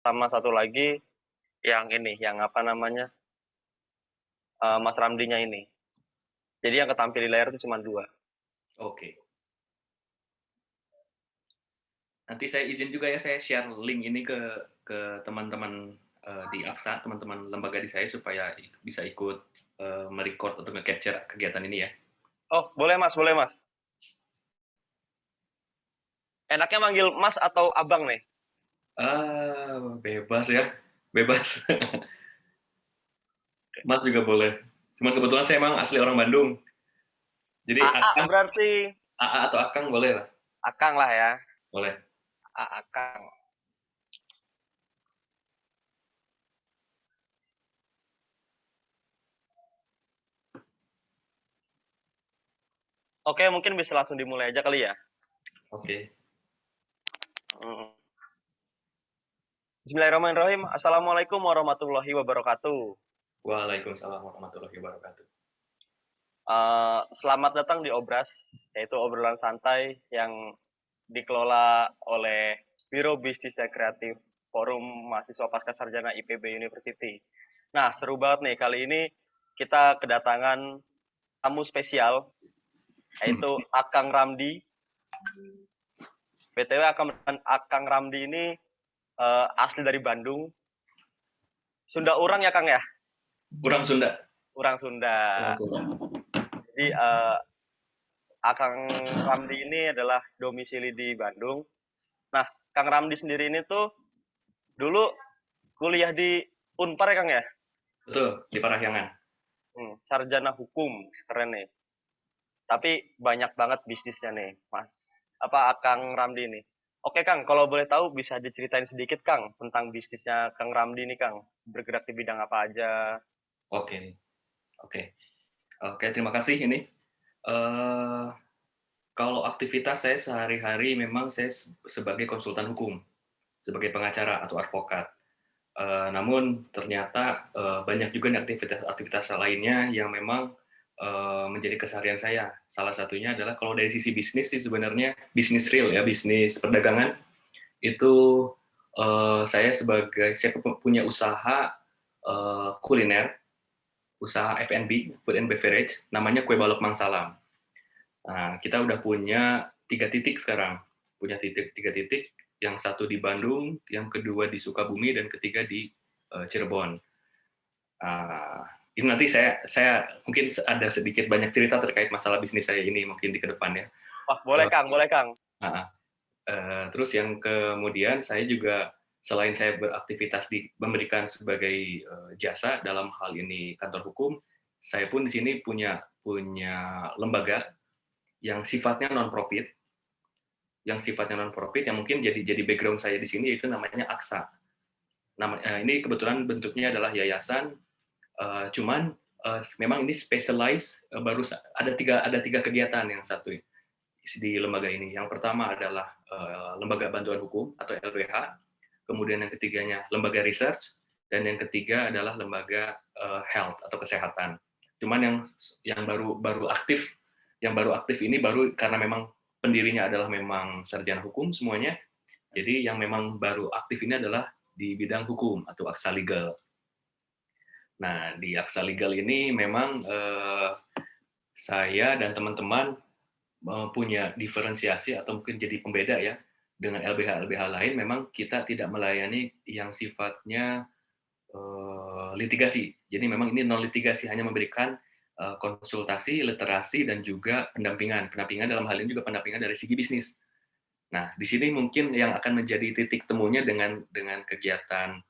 sama satu lagi yang ini, yang apa namanya, Mas Ramdinya ini. Jadi yang ketampil di layar itu cuma dua. Oke. Nanti saya izin juga ya, saya share link ini ke teman-teman di AXA, teman-teman lembaga di saya supaya bisa ikut merecord atau nge-capture kegiatan ini ya. Oh, boleh Mas, boleh Mas. Enaknya manggil Mas atau Abang nih? Bebas ya, bebas. Mas juga boleh. Cuman kebetulan saya emang asli orang Bandung. Jadi AA Akang, berarti. AA atau Akang boleh lah. Akang lah ya. Boleh. Akang. Oke, mungkin bisa langsung dimulai aja kali ya. Oke. Hmm. Bismillahirrahmanirrahim. Assalamualaikum warahmatullahi wabarakatuh. Waalaikumsalam warahmatullahi wabarakatuh. Selamat datang di Obras, yaitu obrolan santai yang dikelola oleh Biro Bisnis dan Kreatif Forum Mahasiswa Pasca Sarjana IPB University. Nah, seru banget nih. Kali ini kita kedatangan tamu spesial, yaitu Akang Ramdi. BTW Akang Ramdi ini asli dari Bandung. Sunda Urang ya, Kang ya? Kurang Sunda. Urang Sunda. Kurang Sunda. Jadi Akang Ramdi ini adalah domisili di Bandung. Nah, Kang Ramdi sendiri ini tuh dulu kuliah di Unpar ya, Kang ya? Betul, di Parahyangan. Sarjana hukum, keren nih. Tapi banyak banget bisnisnya nih, Mas. Apa Kang Ramdi nih? Oke, Kang, kalau boleh tahu bisa diceritain sedikit, Kang, tentang bisnisnya Kang Ramdi nih, Kang. Bergerak di bidang apa aja? Oke, oke. Oke, terima kasih ini. Eh, Kalau aktivitas saya sehari-hari memang saya sebagai konsultan hukum, sebagai pengacara atau advokat. Namun ternyata banyak juga nih aktivitas lainnya yang memang menjadi keseharian saya. Salah satunya adalah kalau dari sisi bisnis sih sebenarnya bisnis real ya, bisnis perdagangan itu saya punya usaha kuliner, usaha F&B, food and beverage, namanya Kue Balok Mangsalam. Nah, kita udah punya 3 titik sekarang, punya tiga titik, yang satu di Bandung, yang kedua di Sukabumi, dan ketiga di Cirebon. Ini nanti saya mungkin ada sedikit banyak cerita terkait masalah bisnis saya ini mungkin di kedepannya. Wah, boleh, Kang, boleh, Kang. Terus yang kemudian saya juga selain saya beraktivitas memberikan sebagai jasa dalam hal ini kantor hukum, saya pun di sini punya lembaga yang sifatnya non profit, yang mungkin jadi background saya di sini, yaitu namanya AXA. Ini kebetulan bentuknya adalah yayasan, cuman memang ini specialized, baru ada tiga kegiatan yang satu di lembaga ini. Yang pertama adalah lembaga bantuan hukum atau LBH, kemudian yang ketiganya lembaga research, dan yang ketiga adalah lembaga health atau kesehatan. Cuman yang baru aktif ini baru karena memang pendirinya adalah memang sarjana hukum semuanya. Jadi yang memang baru aktif ini adalah di bidang hukum atau AXA Legal. Nah, di AXA Legal ini memang saya dan teman-teman punya diferensiasi atau mungkin jadi pembeda ya dengan LBH lain. Memang kita tidak melayani yang sifatnya litigasi. Jadi memang ini non litigasi, hanya memberikan konsultasi, literasi, dan juga pendampingan. Pendampingan dalam hal ini juga pendampingan dari segi bisnis. Nah, di sini mungkin yang akan menjadi titik temunya dengan kegiatan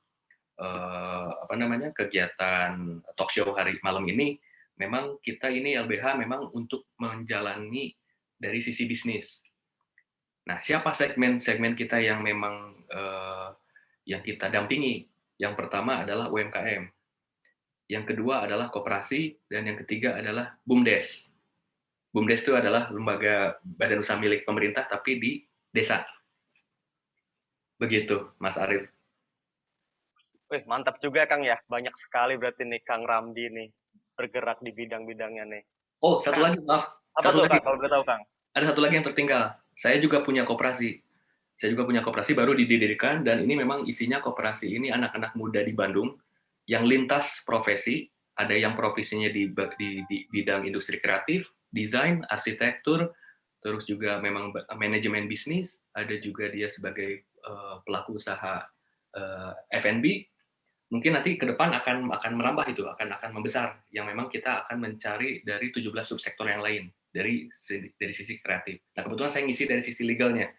kegiatan talk show hari malam ini, memang kita ini LBH memang untuk menjalani dari sisi bisnis. Nah, siapa segmen kita yang memang yang kita dampingi? Yang pertama adalah UMKM, yang kedua adalah koperasi, dan yang ketiga adalah BUMDes. BUMDes itu adalah lembaga badan usaha milik pemerintah tapi di desa. Begitu, Mas Arief. Wih, mantap juga, Kang ya. Banyak sekali berarti nih Kang Ramdi nih bergerak di bidang-bidangnya nih. Oh, satu Nah, lagi, maaf. apa Satu tuh, lagi. Kang, kalau boleh tahu, Kang? Ada satu lagi yang tertinggal. Saya juga punya koperasi. Saya juga punya koperasi baru didirikan, dan ini memang isinya koperasi ini anak-anak muda di Bandung yang lintas profesi. Ada yang profesinya di bidang industri kreatif, desain, arsitektur, terus juga memang manajemen bisnis, ada juga dia sebagai pelaku usaha F&B. Mungkin nanti ke depan akan merambah itu, akan membesar, yang memang kita akan mencari dari 17 subsektor yang lain dari sisi kreatif. Nah, kebetulan saya ngisi dari sisi legalnya.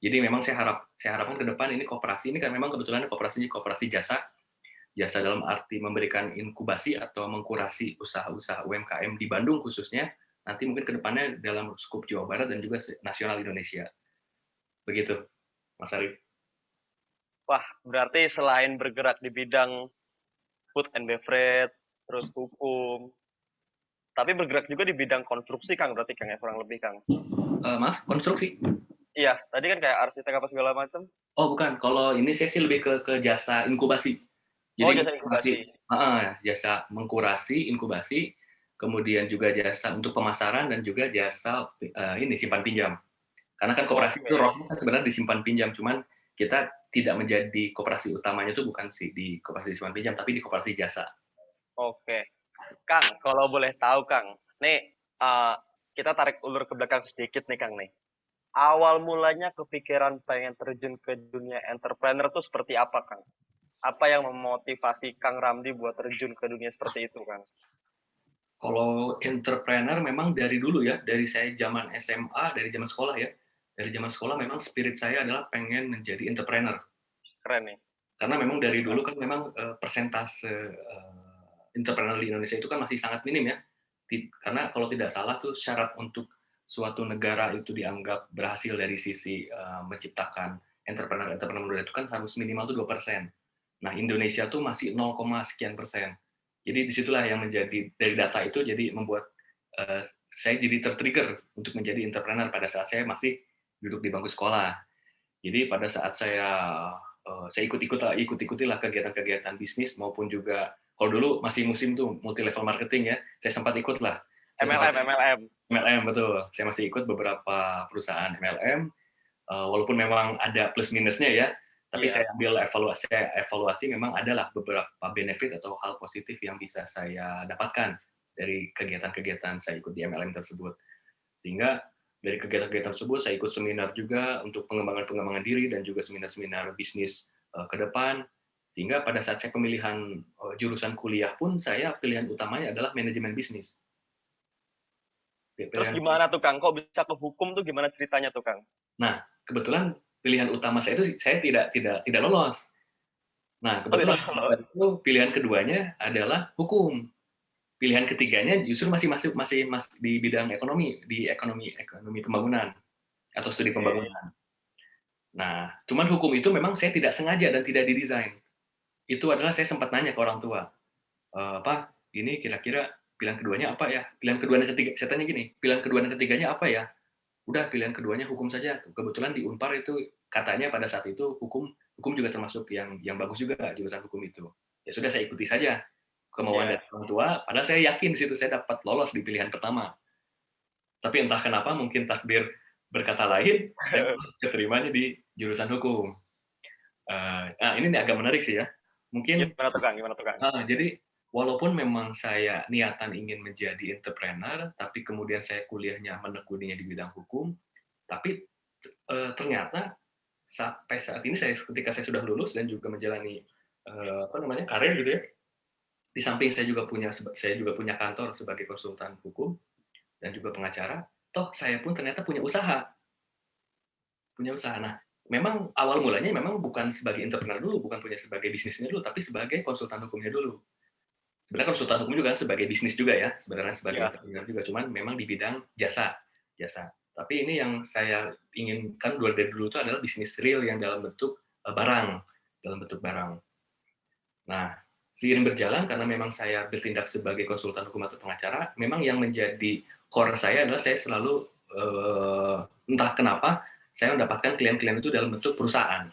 Jadi memang saya harapkan ke depan ini koperasi ini kan memang kebetulan koperasinya koperasi jasa, jasa dalam arti memberikan inkubasi atau mengkurasi usaha-usaha UMKM di Bandung khususnya, nanti mungkin ke depannya dalam skup Jawa Barat dan juga nasional Indonesia. Begitu, Mas Arif. Wah, berarti selain bergerak di bidang food and beverage, terus hukum, tapi bergerak juga di bidang konstruksi, Kang, berarti Kang ya, kurang lebih, Kang. Maaf, konstruksi? Iya, tadi kan kayak arsitek apa segala macam. Oh, bukan. Kalau ini saya sih lebih ke jasa inkubasi. Oh, Jadi jasa inkubasi. jasa mengkurasi, inkubasi, kemudian juga jasa untuk pemasaran dan juga jasa ini simpan pinjam. Karena kan koperasi itu rohnya kan sebenarnya disimpan pinjam, cuman kita tidak menjadi koperasi utamanya itu bukan sih di koperasi simpan pinjam, tapi di koperasi jasa. Oke. Kang, kalau boleh tahu, Kang, nih kita tarik ulur ke belakang sedikit nih, Kang nih. Awal mulanya kepikiran pengen terjun ke dunia entrepreneur tuh seperti apa, Kang? Apa yang memotivasi Kang Ramdi buat terjun ke dunia seperti itu, Kang? Kalau entrepreneur memang dari dulu ya, dari saya zaman SMA, dari zaman sekolah ya. Dari zaman sekolah memang spirit saya adalah pengen menjadi entrepreneur. Keren nih. Karena memang dari dulu kan memang persentase entrepreneur di Indonesia itu kan masih sangat minim ya. Karena kalau tidak salah tuh syarat untuk suatu negara itu dianggap berhasil dari sisi menciptakan entrepreneur muda itu kan harus minimal tuh 2%. Nah, Indonesia tuh masih 0, sekian persen. Jadi disitulah yang menjadi dari data itu jadi membuat saya jadi tertrigger untuk menjadi entrepreneur pada saat saya masih duduk di bangku sekolah. Jadi pada saat saya ikut-ikutilah kegiatan-kegiatan bisnis maupun juga kalau dulu masih musim tuh multi level marketing ya, saya sempat ikut lah. MLM. MLM betul. Saya masih ikut beberapa perusahaan MLM, walaupun memang ada plus minusnya ya, tapi Iya. saya ambil evaluasi memang adalah beberapa benefit atau hal positif yang bisa saya dapatkan dari kegiatan-kegiatan saya ikut di MLM tersebut. Sehingga dari kegiatan-kegiatan tersebut saya ikut seminar juga untuk pengembangan diri dan juga seminar-seminar bisnis ke depan. Sehingga pada saat saya pemilihan jurusan kuliah pun saya pilihan utamanya adalah manajemen bisnis. Terus gimana tuh, Kang? Kok bisa ke hukum tuh gimana ceritanya tuh, Kang? Nah, kebetulan pilihan utama saya itu saya tidak lolos. Nah, kebetulan itu pilihan keduanya adalah hukum. Pilihan ketiganya justru masih di bidang ekonomi, di ekonomi pembangunan atau studi pembangunan. Nah, cuman hukum itu memang saya tidak sengaja dan tidak didesain. Itu adalah saya sempat nanya ke orang tua, Pak, ini kira-kira pilihan keduanya apa ya? Pilihan kedua dan ketiga, saya tanya gini, pilihan kedua dan ketiganya apa ya? Udah pilihan keduanya hukum saja. Kebetulan di Unpar itu katanya pada saat itu hukum juga termasuk yang bagus juga jurusan hukum itu. Ya sudah saya ikuti saja kemauan dari orang tua, padahal saya yakin di situ saya dapat lolos di pilihan pertama. Tapi entah kenapa mungkin takdir berkata lain, saya keterimanya di jurusan hukum. Nah, ini agak menarik sih ya. Mungkin Gimana tuh, Kang? jadi walaupun memang saya niatan ingin menjadi entrepreneur, tapi kemudian saya kuliahnya menekuninya di bidang hukum, tapi ternyata sampai saat ini ketika saya sudah lulus dan juga menjalani karir gitu ya, di samping saya juga punya kantor sebagai konsultan hukum dan juga pengacara, toh saya pun ternyata punya usaha. Nah, memang awal mulanya memang bukan sebagai entrepreneur dulu, bukan punya sebagai bisnisnya dulu, tapi sebagai konsultan hukumnya dulu. Sebenarnya konsultan hukum juga kan sebagai bisnis juga ya, sebenarnya sebagai entrepreneur juga, cuman memang di bidang jasa. Tapi ini yang saya inginkan dari dulu itu adalah bisnis real yang dalam bentuk barang. Nah, seiring berjalan karena memang saya bertindak sebagai konsultan hukum atau pengacara, memang yang menjadi core saya adalah saya selalu entah kenapa saya mendapatkan klien-klien itu dalam bentuk perusahaan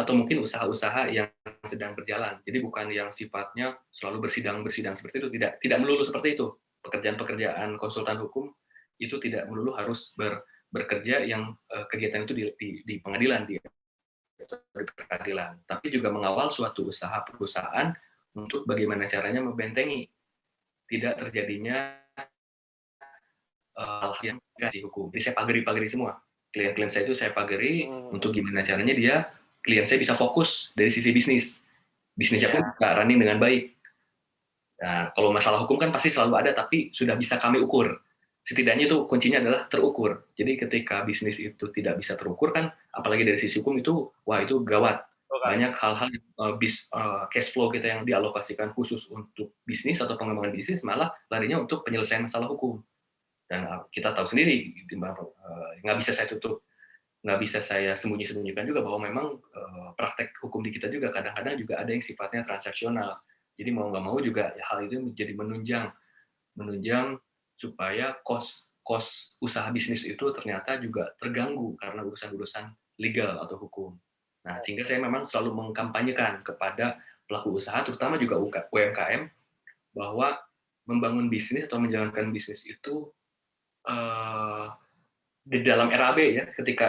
atau mungkin usaha-usaha yang sedang berjalan. Jadi bukan yang sifatnya selalu bersidang seperti itu, tidak melulu seperti itu. Pekerjaan-pekerjaan konsultan hukum itu tidak melulu harus bekerja yang kegiatan itu di pengadilan, di peradilan, tapi juga mengawal suatu usaha perusahaan untuk bagaimana caranya membentengi tidak terjadinya hal yang kasih hukum. Jadi saya pagari semua. Klien-klien saya itu saya pagari untuk gimana caranya klien saya bisa fokus dari sisi bisnis. Bisnisnya pun bisa running dengan baik. Nah, kalau masalah hukum kan pasti selalu ada, tapi sudah bisa kami ukur. Setidaknya itu kuncinya adalah terukur. Jadi ketika bisnis itu tidak bisa terukur kan, apalagi dari sisi hukum itu, wah itu gawat. Banyak hal-hal cash flow kita yang dialokasikan khusus untuk bisnis atau pengembangan bisnis, malah larinya untuk penyelesaian masalah hukum. Dan kita tahu sendiri, nggak bisa saya tutup, nggak bisa saya sembunyi-sembunyikan juga bahwa memang praktek hukum di kita juga kadang-kadang juga ada yang sifatnya transaksional. Jadi mau nggak mau juga ya, hal itu menjadi menunjang supaya kos usaha bisnis itu ternyata juga terganggu karena urusan-urusan legal atau hukum. Nah, sehingga saya memang selalu mengkampanyekan kepada pelaku usaha, terutama juga UMKM, bahwa membangun bisnis atau menjalankan bisnis itu di dalam RAB ya,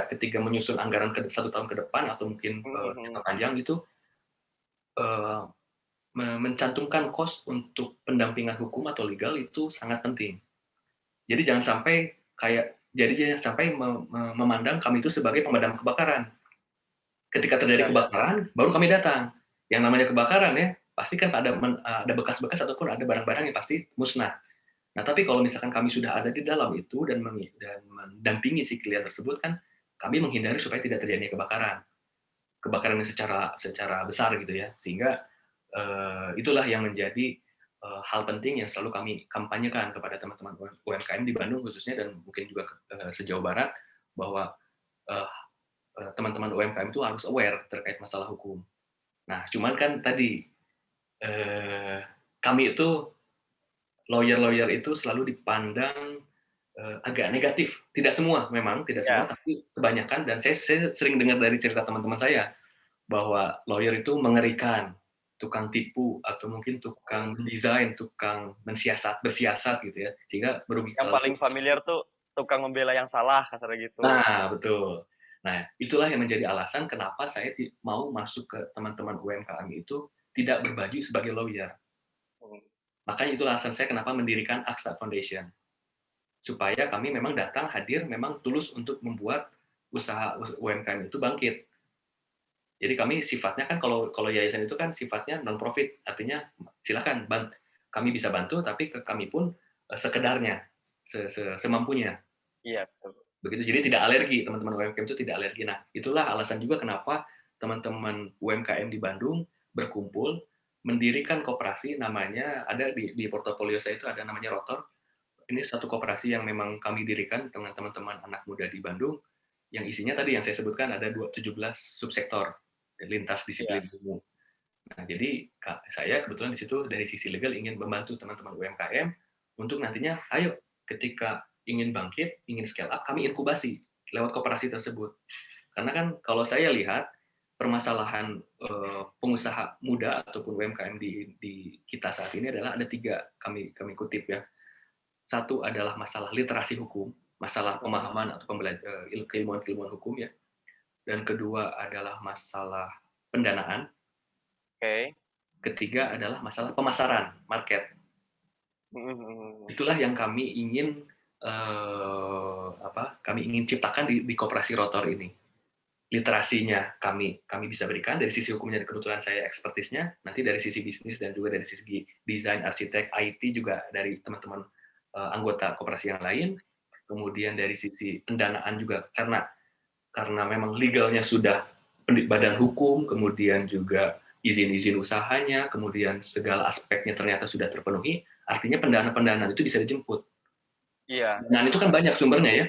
ketika menyusun anggaran 1 tahun ke depan atau mungkin jangka panjang itu mencantumkan kos untuk pendampingan hukum atau legal itu sangat penting. Jadi jangan sampai memandang kami itu sebagai pemadam kebakaran. Ketika terjadi kebakaran, baru kami datang. Yang namanya kebakaran ya, pasti kan ada bekas-bekas ataupun ada barang-barang yang pasti musnah. Nah, tapi kalau misalkan kami sudah ada di dalam itu dan mendampingi si klien tersebut kan, kami menghindari supaya tidak terjadinya kebakaran yang secara besar gitu ya, sehingga itulah yang menjadi hal penting yang selalu kami kampanyekan kepada teman-teman UMKM di Bandung khususnya dan mungkin juga sejauh barat, bahwa teman-teman UMKM itu harus aware terkait masalah hukum. Nah, cuman kan tadi kami itu lawyer itu selalu dipandang agak negatif. Tidak semua memang, tidak semua, tapi kebanyakan. Dan saya sering dengar dari cerita teman-teman saya bahwa lawyer itu mengerikan, tukang tipu atau mungkin tukang desain, tukang bersiasat gitu ya, sehingga merugikan. Yang paling familiar tuh tukang membela yang salah, kasarnya gitu. Nah, betul. Nah, itulah yang menjadi alasan kenapa saya mau masuk ke teman-teman UMKM itu tidak berbaju sebagai lawyer. Makanya itulah alasan saya kenapa mendirikan Aksa Foundation. Supaya kami memang datang, hadir, memang tulus untuk membuat usaha UMKM itu bangkit. Jadi kami sifatnya kan kalau yayasan itu kan sifatnya non-profit, artinya silakan kami bisa bantu, tapi kami pun sekedarnya, semampunya. Iya, betul. Begitu, jadi tidak alergi, teman-teman UMKM itu tidak alergi. Nah, itulah alasan juga kenapa teman-teman UMKM di Bandung berkumpul, mendirikan koperasi, namanya, ada di portofolio saya itu ada namanya Rotor. Ini satu koperasi yang memang kami dirikan dengan teman-teman anak muda di Bandung, yang isinya tadi yang saya sebutkan ada 17 subsektor, lintas disiplin ilmu. Nah, jadi saya kebetulan di situ dari sisi legal ingin membantu teman-teman UMKM untuk nantinya, ayo ketika ingin bangkit, ingin scale up, kami inkubasi lewat koperasi tersebut. Karena kan kalau saya lihat permasalahan pengusaha muda ataupun UMKM di kita saat ini adalah ada 3, kami kutip ya. Satu adalah masalah literasi hukum, masalah pemahaman atau keilmuan hukum ya. Dan kedua adalah masalah pendanaan. Ketiga adalah masalah pemasaran, market. Itulah yang kami ingin ciptakan di koperasi Rotor ini. Literasinya kami bisa berikan dari sisi hukumnya, kebetulan saya ekspertisnya, nanti dari sisi bisnis dan juga dari sisi desain, arsitek, IT juga dari teman-teman anggota koperasi yang lain. Kemudian dari sisi pendanaan juga karena memang legalnya sudah badan hukum, kemudian juga izin-izin usahanya, kemudian segala aspeknya ternyata sudah terpenuhi, artinya pendanaan itu bisa dijemput. Iya. Nah, itu kan banyak sumbernya ya.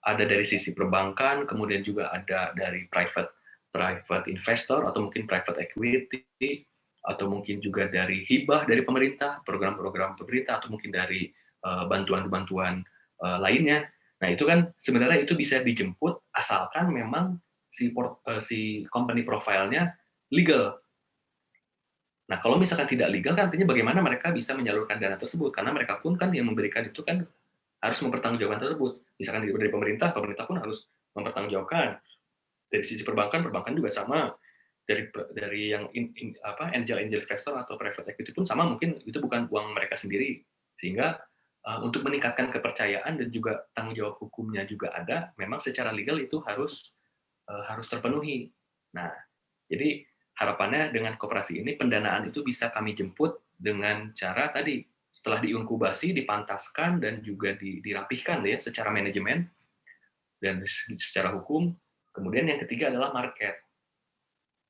Ada dari sisi perbankan, kemudian juga ada dari private investor atau mungkin private equity, atau mungkin juga dari hibah dari pemerintah, program-program pemerintah, atau mungkin dari bantuan-bantuan lainnya. Nah, itu kan sebenarnya itu bisa dijemput asalkan memang si company profile-nya legal. Nah, kalau misalkan tidak legal kan artinya bagaimana mereka bisa menyalurkan dana tersebut, karena mereka pun kan yang memberikan itu kan harus mempertanggungjawabkan tersebut. Misalkan dari pemerintah, pemerintah pun harus mempertanggungjawabkan. Dari sisi perbankan, perbankan juga sama. Dari yang angel investor atau private equity pun sama, mungkin itu bukan uang mereka sendiri. Sehingga untuk meningkatkan kepercayaan dan juga tanggung jawab hukumnya juga ada, memang secara legal itu harus terpenuhi. Nah, jadi harapannya dengan koperasi ini pendanaan itu bisa kami jemput dengan cara tadi, setelah diinkubasi, dipantaskan dan juga dirapihkan ya secara manajemen dan secara hukum. Kemudian yang ketiga adalah market.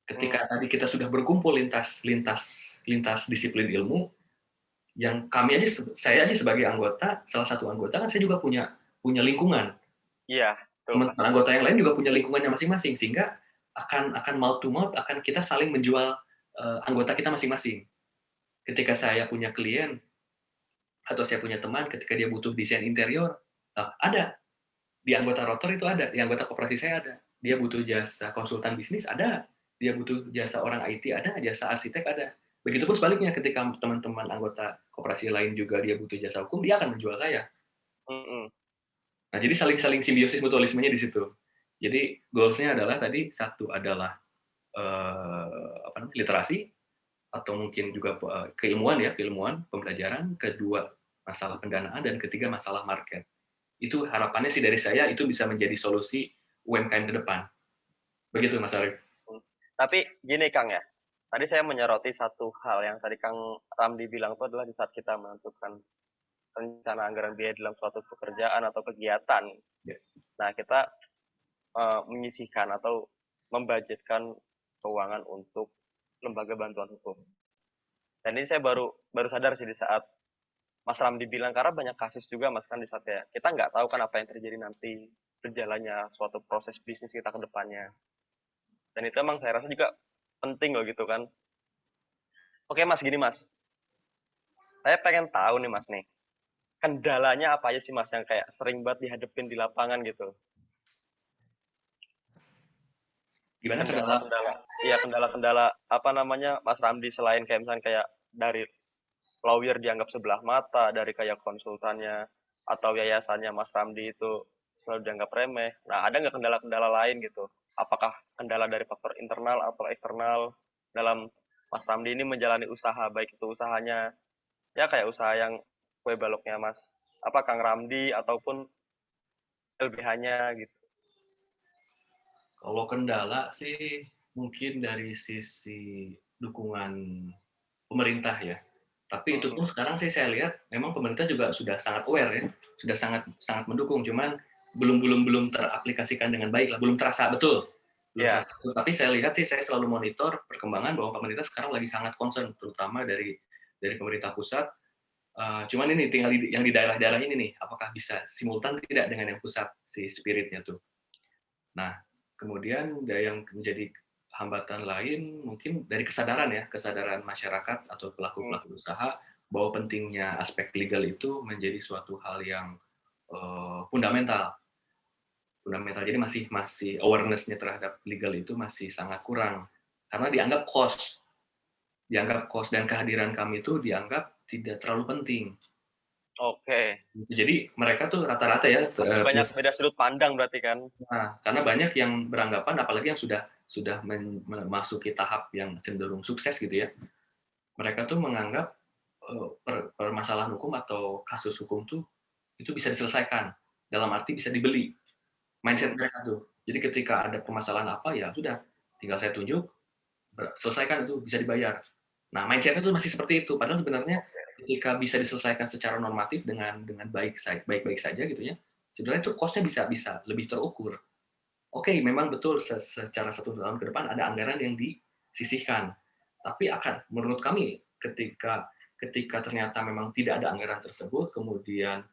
Ketika tadi kita sudah berkumpul lintas disiplin ilmu, yang saya aja sebagai anggota, salah satu anggota kan saya juga punya lingkungan. Iya, betul, Mas. Teman-teman anggota yang lain juga punya lingkungannya masing-masing, sehingga akan mouth to mouth, akan kita saling menjual anggota kita masing-masing. Ketika saya punya klien atau saya punya teman, ketika dia butuh desain interior, ada di anggota rotor itu ada, di anggota koperasi saya ada. Dia butuh jasa konsultan bisnis ada, dia butuh jasa orang IT ada, jasa arsitek ada. Begitupun sebaliknya, ketika teman-teman anggota koperasi lain juga dia butuh jasa hukum, dia akan menjual saya. Nah, jadi saling simbiosis mutualismenya di situ. Jadi goals-nya adalah tadi, satu adalah literasi, atau mungkin juga keilmuan pembelajaran, kedua masalah pendanaan, dan ketiga masalah market. Itu harapannya sih dari saya, itu bisa menjadi solusi UMKM ke depan. Begitu Mas Arif. Tapi gini Kang ya, tadi saya menyoroti satu hal yang tadi Kang Ramdi bilang itu adalah di saat kita menentukan rencana anggaran biaya dalam suatu pekerjaan atau kegiatan. Ya. Nah, kita menyisihkan atau membudgetkan keuangan untuk lembaga bantuan hukum. Dan ini saya baru sadar sih di saat Mas Ramdi bilang, karena banyak kasus juga Mas kan di saat ya, kita nggak tahu kan apa yang terjadi nanti berjalannya suatu proses bisnis kita ke depannya. Dan itu emang saya rasa juga penting loh gitu kan. Oke Mas, gini Mas. Saya pengen tahu nih Mas nih, kendalanya apa aja sih Mas yang kayak sering banget dihadapin di lapangan gitu? Gimana kendala? Kendala-kendala. Iya, kendala-kendala apa namanya Mas Ramdi, selain kayak misalnya kayak dari lawyer dianggap sebelah mata, dari kayak konsultannya atau yayasannya Mas Ramdi itu selalu dianggap remeh. Nah, ada nggak kendala-kendala lain gitu? Apakah kendala dari faktor internal atau eksternal dalam Mas Ramdi ini menjalani usaha, baik itu usahanya ya kayak usaha yang kue baloknya Mas apa Kang Ramdi ataupun LBH-nya gitu. Kalau kendala sih mungkin dari sisi dukungan pemerintah ya. Tapi itu pun sekarang sih saya lihat memang pemerintah juga sudah sangat aware ya, sudah sangat sangat mendukung. Cuman belum teraplikasikan dengan baik lah, belum terasa betul. Belum terasa betul. Tapi saya lihat sih, saya selalu monitor perkembangan bahwa pemerintah sekarang lagi sangat concern, terutama dari pemerintah pusat. Cuman ini tinggal yang di daerah-daerah ini nih, apakah bisa simultan tidak dengan yang pusat si spiritnya tuh. Nah, kemudian yang menjadi hambatan lain mungkin dari kesadaran masyarakat atau pelaku-pelaku usaha bahwa pentingnya aspek legal itu menjadi suatu hal yang fundamental. Jadi masih awareness-nya terhadap legal itu masih sangat kurang karena dianggap cost dan kehadiran kami itu dianggap tidak terlalu penting. Oke. Jadi mereka tuh rata-rata ya Banyak beda sudut pandang berarti kan. Nah, karena banyak yang beranggapan, apalagi yang sudah memasuki tahap yang cenderung sukses gitu ya, mereka tuh menganggap permasalahan hukum atau kasus hukum tuh itu bisa diselesaikan, dalam arti bisa dibeli. Mindset mereka tuh. Jadi ketika ada permasalahan apa, ya sudah, tinggal saya tunjuk, selesaikan, itu bisa dibayar. Nah, mindsetnya tuh masih seperti itu. Padahal sebenarnya ketika bisa diselesaikan secara normatif dengan baik-baik saja gitu ya, sebenarnya itu cost-nya bisa lebih terukur. Oke, memang betul secara 1 tahun ke depan ada anggaran yang disisihkan. Tapi menurut kami, ketika ternyata memang tidak ada anggaran tersebut, kemudian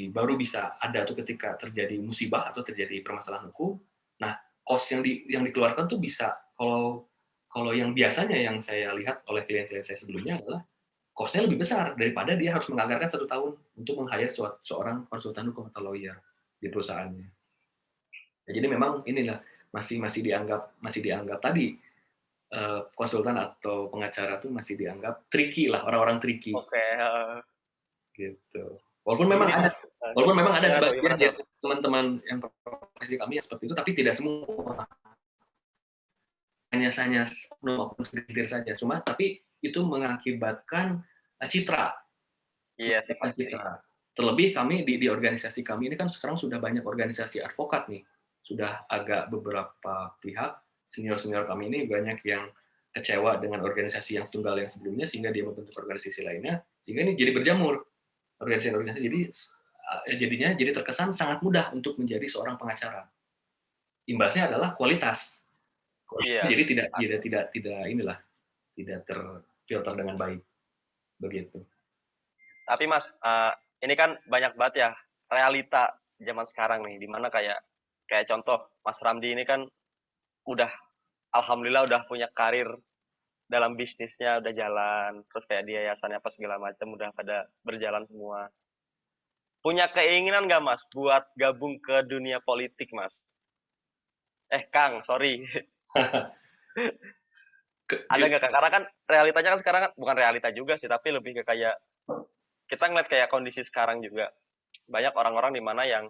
baru bisa ada tuh ketika terjadi musibah atau terjadi permasalahan hukum. Nah, cost yang dikeluarkan tuh bisa, kalau yang biasanya yang saya lihat oleh klien-klien saya sebelumnya adalah cost-nya lebih besar daripada dia harus menganggarkan 1 tahun untuk meng-hire seorang konsultan hukum atau lawyer di perusahaannya. Ya, jadi memang inilah masih dianggap tadi konsultan atau pengacara tuh masih dianggap tricky lah, orang-orang tricky. Oke. Gitu. Walaupun memang Gini ada Mas, walaupun memang ada gimana sebagian tuh? ya teman-teman yang profesi kami yang seperti itu, tapi tidak semua. Hanya oknum segelintir saja. Cuma tapi itu mengakibatkan citra, Iya sih pasti. citra. Terlebih kami di organisasi kami ini kan sekarang sudah banyak organisasi advokat nih. Sudah agak beberapa pihak senior-senior kami ini banyak yang kecewa dengan organisasi yang tunggal yang sebelumnya sehingga dia membentuk organisasi lainnya sehingga ini jadi berjamur organisasi-organisasi jadinya jadi terkesan sangat mudah untuk menjadi seorang pengacara. Imbasnya adalah kualitas. Iya. Jadi tidak inilah tidak terfilter dengan baik begitu. Tapi Mas, ini kan banyak banget ya realita zaman sekarang nih, dimana kayak kayak contoh Mas Ramdi ini kan udah alhamdulillah udah punya karir dalam bisnisnya udah jalan, terus kayak di yayasannya apa segala macam udah pada berjalan semua. Punya keinginan nggak Mas buat gabung ke dunia politik Mas? Kang, sorry. Ada nggak Kang? Karena kan realitanya kan sekarang kan bukan realita juga sih, tapi lebih ke kayak kita ngeliat kayak kondisi sekarang juga banyak orang-orang di mana yang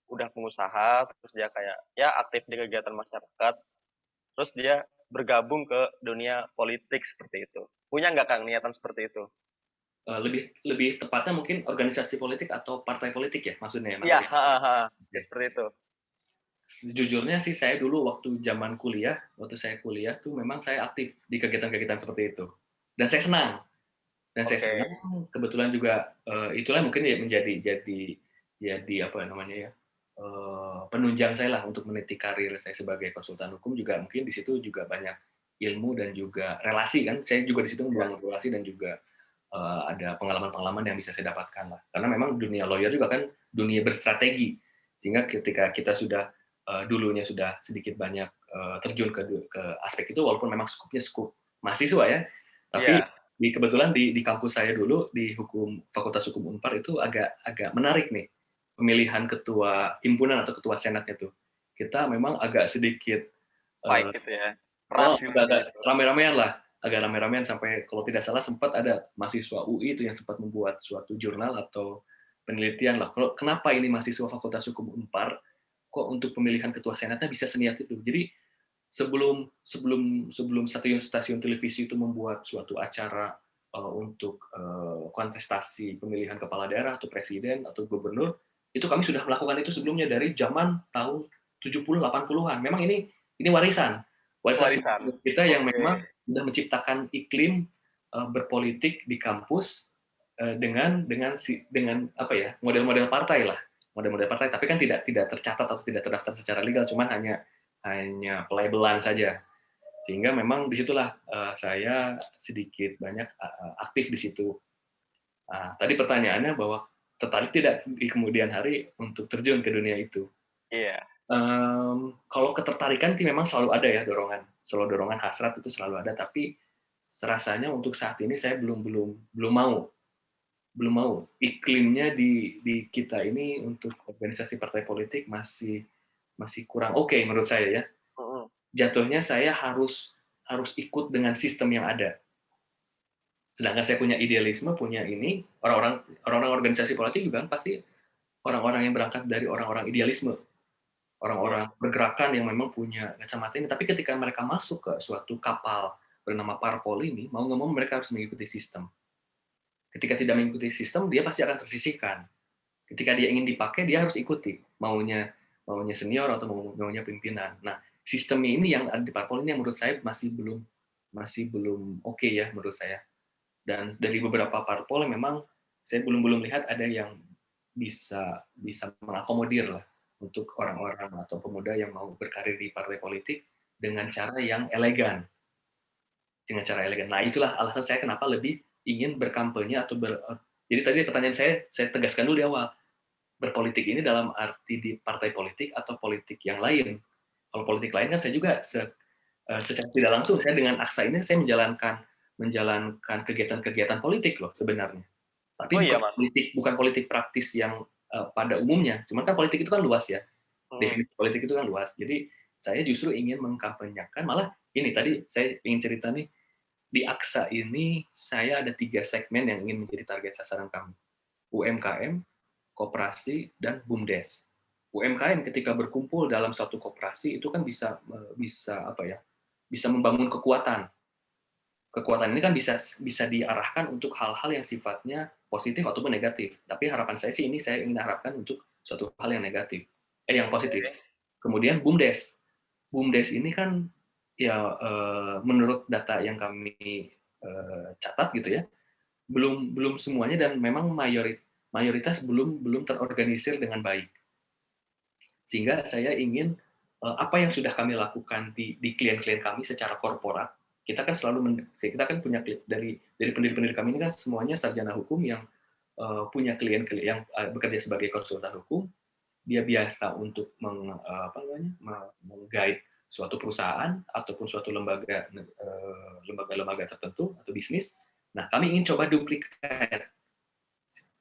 udah pengusaha, terus dia kayak ya aktif di kegiatan masyarakat, terus dia bergabung ke dunia politik seperti itu. Punya nggak Kang niatan seperti itu? Lebih lebih tepatnya mungkin organisasi politik atau partai politik ya maksudnya ya Mas Iya, Eri? ya seperti itu. Sejujurnya sih saya dulu waktu saya kuliah tuh memang saya aktif di kegiatan-kegiatan seperti itu. Dan saya senang. Dan saya Oke, senang kebetulan juga itulah mungkin ya jadi apa namanya ya penunjang saya lah untuk meniti karir saya sebagai konsultan hukum juga mungkin di situ juga banyak ilmu dan juga relasi kan saya juga di situ ya, membangun relasi dan juga ada pengalaman-pengalaman yang bisa saya dapatkan lah karena memang dunia lawyer juga kan dunia berstrategi sehingga ketika kita sudah dulunya sudah sedikit banyak terjun ke aspek itu walaupun memang skupnya skup mahasiswa ya tapi iya, kebetulan di kampus saya dulu di Fakultas Hukum Unpar itu agak agak menarik nih pemilihan ketua himpunan atau ketua senatnya tuh kita memang agak sedikit fight eh, gitu ya. Keras gitu agak gitu. rame-ramean lah agak rame-ramean sampai kalau tidak salah sempat ada mahasiswa UI itu yang sempat membuat suatu jurnal atau penelitian lah kalau kenapa ini mahasiswa Fakultas Hukum Unpar kok untuk pemilihan ketua senatnya bisa seniat itu jadi sebelum sebelum sebelum stasiun televisi itu membuat suatu acara untuk kontestasi pemilihan kepala daerah atau presiden atau gubernur itu kami sudah melakukan itu sebelumnya dari zaman tahun 70 80-an. Memang ini warisan Warisan. sejarah kita yang Oke. memang sudah menciptakan iklim berpolitik di kampus dengan apa ya model-model partai lah model-model partai tapi kan tidak tercatat atau tidak terdaftar secara legal cuman hanya pelabelan saja sehingga memang disitulah saya sedikit banyak aktif di situ. Tadi pertanyaannya bahwa tertarik tidak di kemudian hari untuk terjun ke dunia itu. Iya. Kalau ketertarikan sih memang selalu ada ya selalu dorongan hasrat itu selalu ada. Tapi rasanya untuk saat ini saya belum mau. Iklimnya di kita ini untuk organisasi partai politik masih kurang oke menurut saya ya Mm-mm. jatuhnya saya harus ikut dengan sistem yang ada. Sedangkan saya punya idealisme, punya ini, orang-orang organisasi politik juga kan pasti orang-orang yang berangkat dari orang-orang idealisme, Iya. orang-orang pergerakan yang memang punya kacamata ini. Tapi ketika mereka masuk ke suatu kapal bernama parpol ini, mau nggak mau mereka harus mengikuti sistem. Ketika tidak mengikuti sistem, dia pasti akan tersisihkan. Ketika dia ingin dipakai, dia harus ikuti maunya maunya senior atau maunya pimpinan. Nah, sistem ini yang ada di parpol ini yang menurut saya masih belum oke ya menurut saya. Dan dari beberapa parpol memang saya belum lihat ada yang bisa bisa mengakomodir lah untuk orang-orang atau pemuda yang mau berkarir di partai politik dengan cara yang elegan. Dengan cara elegan. Nah, itulah alasan saya kenapa lebih ingin berkampanye atau jadi tadi pertanyaan saya tegaskan dulu di awal berpolitik ini dalam arti di partai politik atau politik yang lain. Kalau politik lain kan saya juga secara tidak langsung saya dengan Aksa ini saya menjalankan kegiatan-kegiatan politik loh sebenarnya. Tapi Oh iya bukan Mas. politik praktis yang pada umumnya. Cuman kan politik itu kan luas ya. Mm-mm. Definisi politik itu kan luas. Jadi saya justru ingin mengkampanyekan malah ini tadi saya ingin cerita nih di Aksa ini saya ada 3 segmen yang ingin menjadi target sasaran kami. UMKM, koperasi, dan BUMDes. UMKM ketika berkumpul dalam satu koperasi itu kan bisa bisa apa ya? Bisa membangun kekuatan. Kekuatan ini kan bisa diarahkan untuk hal-hal yang sifatnya positif ataupun negatif. Tapi harapan saya sih ini saya ingin harapkan untuk suatu hal yang negatif, yang positif. Oke. Kemudian BUMDes. BUMDes ini kan ya menurut data yang kami catat gitu ya, belum belum semuanya dan memang mayoritas belum terorganisir dengan baik. Sehingga saya ingin apa yang sudah kami lakukan di klien-klien kami secara korporat, kita kan kita kan punya dari pendiri-pendiri kami ini kan semuanya sarjana hukum yang punya klien-klien yang bekerja sebagai konsultan hukum, dia biasa untuk meng-guide suatu perusahaan ataupun suatu lembaga-lembaga tertentu atau bisnis. Nah, kami ingin coba duplikat.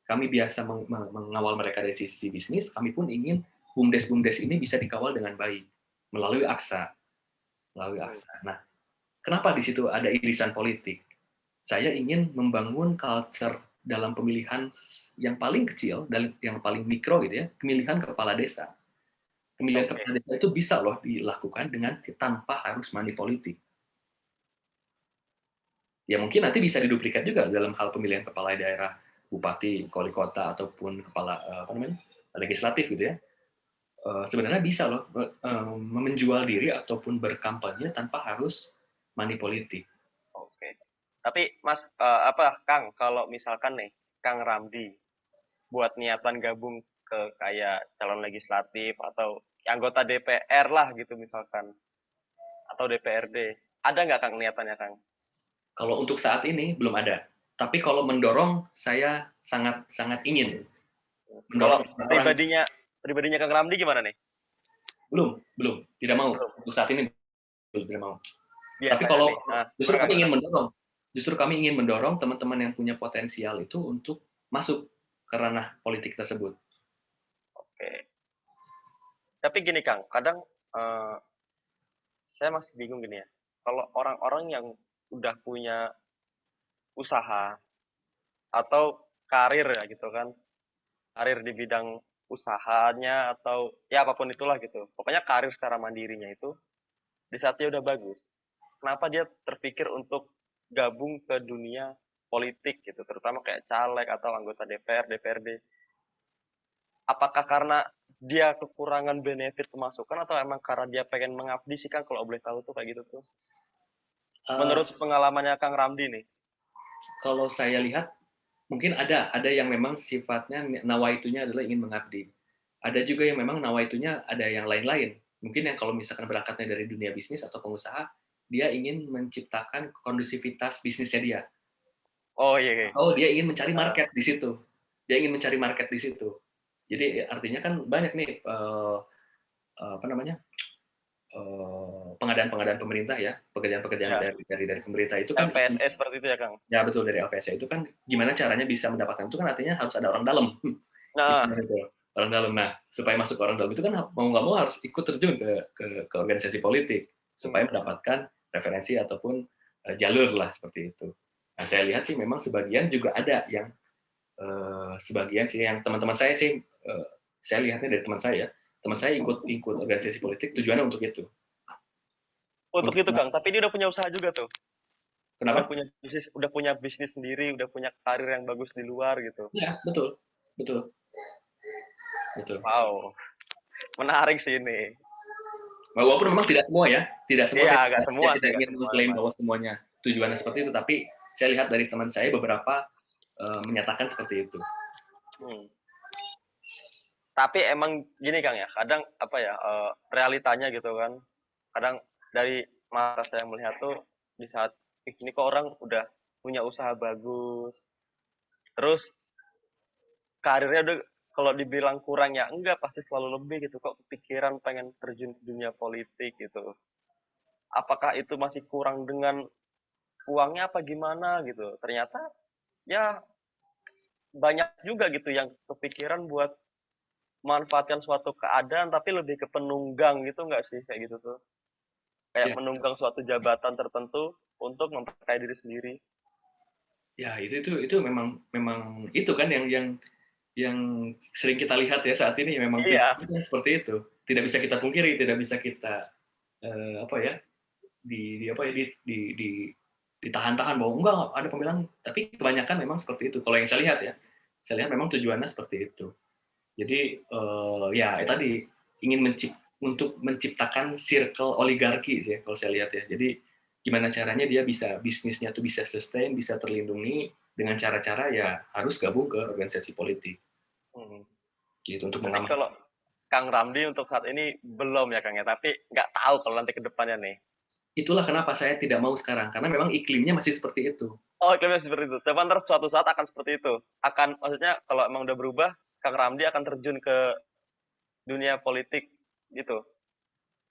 Kami biasa mengawal mereka dari sisi bisnis, kami pun ingin BUMDes ini bisa dikawal dengan baik melalui AKSA. Nah, kenapa di situ ada irisan politik? Saya ingin membangun culture dalam pemilihan yang paling kecil dan yang paling mikro gitu ya, pemilihan kepala desa. Pemilihan kepala desa itu bisa loh dilakukan tanpa harus money politik. Ya mungkin nanti bisa diduplikat juga dalam hal pemilihan kepala daerah, bupati, wali kota ataupun kepala legislatif gitu ya. Sebenarnya bisa loh menjual diri ataupun berkampanye tanpa harus money politik. Oke. Tapi Mas Kang, kalau misalkan nih Kang Ramdi buat niatan gabung ke kayak calon legislatif atau anggota DPR lah gitu misalkan atau DPRD, ada nggak Kang niatannya Kang? Kalau untuk saat ini belum ada. Tapi kalau mendorong, saya sangat sangat ingin Kalau mendorong orang. pribadinya Kang Ramdi gimana nih? Belum, tidak mau. Belum. Untuk saat ini belum, tidak mau. Tapi Biasanya kalau nih. Nah, justru kami ingin mendorong teman-teman yang punya potensial itu untuk masuk ke ranah politik tersebut. oke. Tapi gini Kang, kadang saya masih bingung gini ya. Kalau orang-orang yang udah punya usaha atau karir ya gitu kan, karir di bidang usahanya atau ya apapun itulah gitu. Pokoknya karir secara mandirinya itu di saat dia udah bagus. Kenapa dia terpikir untuk gabung ke dunia politik gitu, terutama kayak caleg atau anggota DPR, DPRD. Apakah karena dia kekurangan benefit pemasukan atau emang karena dia pengen mengabdi sih Kang, kalau boleh tahu tuh kayak gitu tuh. Uh, Menurut pengalamannya Kang Ramdi nih. kalau saya lihat, mungkin ada yang memang sifatnya nawaitunya adalah ingin mengabdi. Ada juga yang memang nawaitunya ada yang lain-lain. Mungkin yang kalau misalkan berangkatnya dari dunia bisnis atau pengusaha, dia ingin menciptakan kondusivitas bisnisnya dia. Oh iya, iya. Atau dia ingin mencari market di situ. Dia ingin mencari market di situ. Jadi artinya kan banyak nih pengadaan-pengadaan pemerintah ya, pekerjaan-pekerjaan Ya, dari pemerintah itu kan LPSS seperti itu ya Kang. ya betul dari LPSA itu kan gimana caranya bisa mendapatkan itu kan artinya harus ada orang dalam. Nah, Istilahnya itu orang dalam. Nah, supaya masuk orang dalam itu kan mau nggak mau harus ikut terjun ke organisasi politik supaya mendapatkan referensi ataupun jalur lah seperti itu. Nah, saya lihat sih memang sebagian juga ada yang sebagian sih yang teman-teman saya sih saya lihatnya dari teman saya ikut organisasi politik tujuannya untuk itu. untuk Untuk itu Kang, tapi dia udah punya usaha juga tuh. kenapa? Udah punya bisnis sendiri, udah punya karir yang bagus di luar gitu. Ya, betul. Betul. Betul. Wow, menarik sih ini. Walaupun memang tidak semua ya, tidak semua Iya, saya agak semua sih, tidak agak ingin semua mengklaim memang. bahwa semuanya tujuannya seperti itu, tapi saya lihat dari teman saya beberapa menyatakan seperti itu. Hmm. Tapi emang gini Kang ya, kadang apa ya realitanya gitu kan. Kadang dari mata saya melihat tuh di saat ini kok orang udah punya usaha bagus, terus karirnya udah kalau dibilang kurang ya enggak pasti selalu lebih gitu kok kepikiran pengen terjun ke dunia politik gitu. Apakah itu masih kurang dengan uangnya apa gimana gitu. Ternyata ya banyak juga gitu yang kepikiran buat manfaatkan suatu keadaan tapi lebih ke penunggang gitu nggak sih kayak gitu tuh. Kayak Ya, menunggang suatu jabatan tertentu untuk memperkaya diri sendiri. ya itu memang memang itu kan yang yang sering kita lihat ya saat ini memang Iya, tujuannya seperti itu. Tidak bisa kita pungkiri, tidak bisa kita apa ya di apa ya ditahan-tahan bahwa enggak ada pembelaan, tapi kebanyakan memang seperti itu. Kalau yang saya lihat ya, saya lihat memang tujuannya seperti itu. Jadi ya tadi ingin untuk menciptakan circle oligarki sih ya, kalau saya lihat ya. Jadi gimana caranya dia bisa bisnisnya tuh bisa sustain, bisa terlindungi dengan cara-cara ya harus gabung ke organisasi politik mhm. gitu untuk Berarti mengamankan. kalau Kang Ramdi untuk saat ini belum ya Kang ya, tapi nggak tahu kalau nanti ke depannya nih. Itulah kenapa saya tidak mau sekarang karena memang iklimnya masih seperti itu. Oh, iklimnya seperti itu. Tapi ntar suatu saat akan seperti itu. Akan, maksudnya kalau emang udah berubah, Kang Ramdi akan terjun ke dunia politik gitu.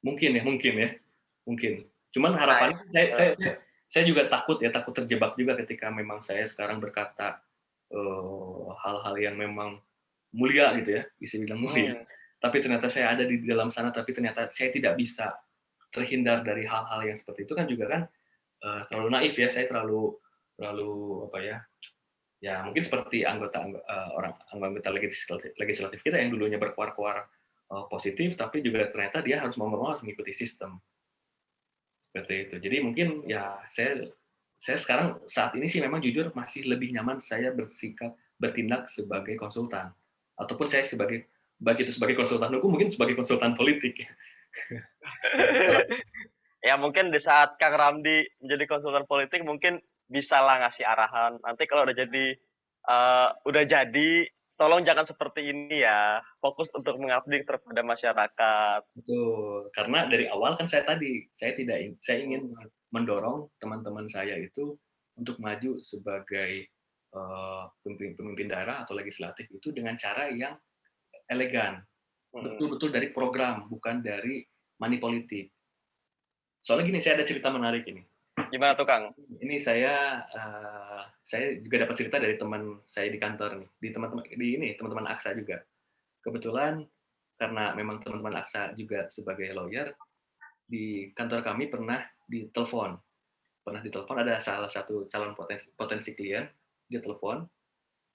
Mungkin ya, mungkin ya, mungkin. Cuman Nah, harapannya saya juga takut ya, takut terjebak juga ketika memang saya sekarang berkata hal-hal yang memang mulia gitu ya, bisa bilang mulia. hmm, Tapi ternyata saya ada di dalam sana, tapi ternyata saya tidak bisa terhindar dari hal-hal yang seperti itu kan juga kan terlalu naif ya, saya terlalu terlalu apa ya, ya mungkin seperti anggota legislatif kita yang dulunya berkuar-kuar positif, tapi juga ternyata dia harus mau nggak mau harus mengikuti sistem seperti itu. Jadi mungkin ya saya sekarang saat ini sih memang jujur masih lebih nyaman saya bertindak sebagai konsultan ataupun saya sebagai baik itu sebagai konsultan hukum mungkin sebagai konsultan politik. ya mungkin di saat Kang Ramdi menjadi konsultan politik mungkin bisa lah ngasih arahan. Nanti kalau udah jadi, tolong jangan seperti ini ya. Fokus untuk mengabdi kepada masyarakat. Betul, karena dari awal kan saya Hmm, ingin mendorong teman-teman saya itu untuk maju sebagai pemimpin daerah atau legislatif itu dengan cara yang elegan, hmm. betul-betul dari program, bukan dari money politik. Soalnya gini, saya ada cerita menarik ini. Gimana tuh Kang? Ini saya juga dapat cerita dari teman saya di kantor nih, teman-teman AKSA juga. Kebetulan karena memang teman-teman AKSA juga sebagai lawyer, di kantor kami pernah ditelepon ada salah satu calon potensi klien, dia telepon,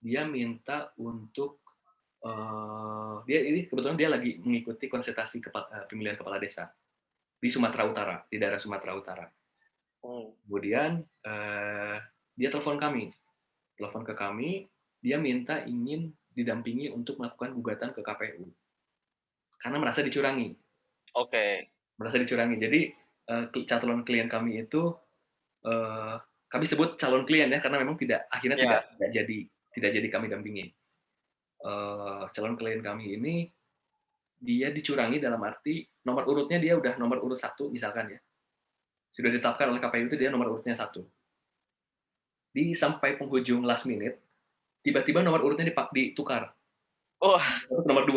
dia minta untuk dia ini kebetulan dia lagi mengikuti konsultasi pemilihan kepala desa di Sumatera Utara, di daerah Sumatera Utara. Hmm. Kemudian dia telepon ke kami, dia minta ingin didampingi untuk melakukan gugatan ke KPU karena Oke. merasa dicurangi. Jadi calon klien kami itu eh, kami sebut calon klien ya karena memang akhirnya Ya. tidak jadi kami dampingi. Calon klien kami ini dia dicurangi dalam arti nomor urutnya dia udah nomor urut 1 misalkan ya. Sudah ditetapkan oleh KPU itu dia nomor urutnya 1. Di sampai penghujung last minute, tiba-tiba nomor urutnya ditukar. Wah, Nomor 2.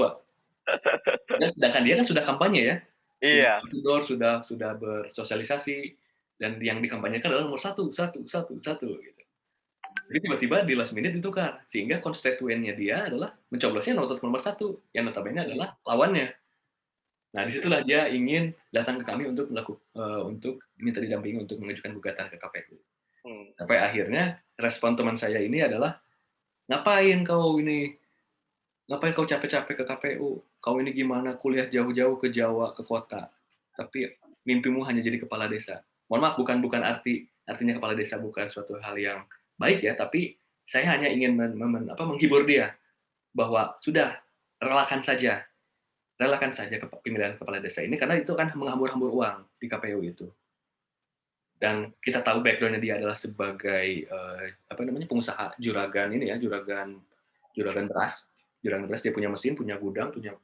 Dan sedangkan dia kan sudah kampanye ya. Sudah iya. outdoor, sudah bersosialisasi, dan yang dikampanyekan adalah nomor 1, 1, 1, 1 gitu. Jadi tiba-tiba di last minute ditukar, sehingga konstituennya dia adalah mencoblosnya nomor 1, yang notabene Hmm. adalah lawannya. Nah, disitulah dia ingin datang ke kami untuk minta didampingi untuk mengajukan gugatan ke KPU. Hmm. Sampai akhirnya respon teman saya ini adalah, ngapain kau capek-capek ke KPU? Kau ini gimana kuliah jauh-jauh ke Jawa, ke kota, tapi mimpimu hanya jadi kepala desa. Mohon maaf, bukan artinya kepala desa bukan suatu hal yang baik ya, tapi saya hanya ingin menghibur dia bahwa sudah relakan saja pemilihan kepala desa ini karena itu kan menghambur-hambur uang di KPU itu. Dan kita tahu background-nya dia adalah sebagai pengusaha juragan beras. Juragan beras dia punya mesin, punya gudang, punya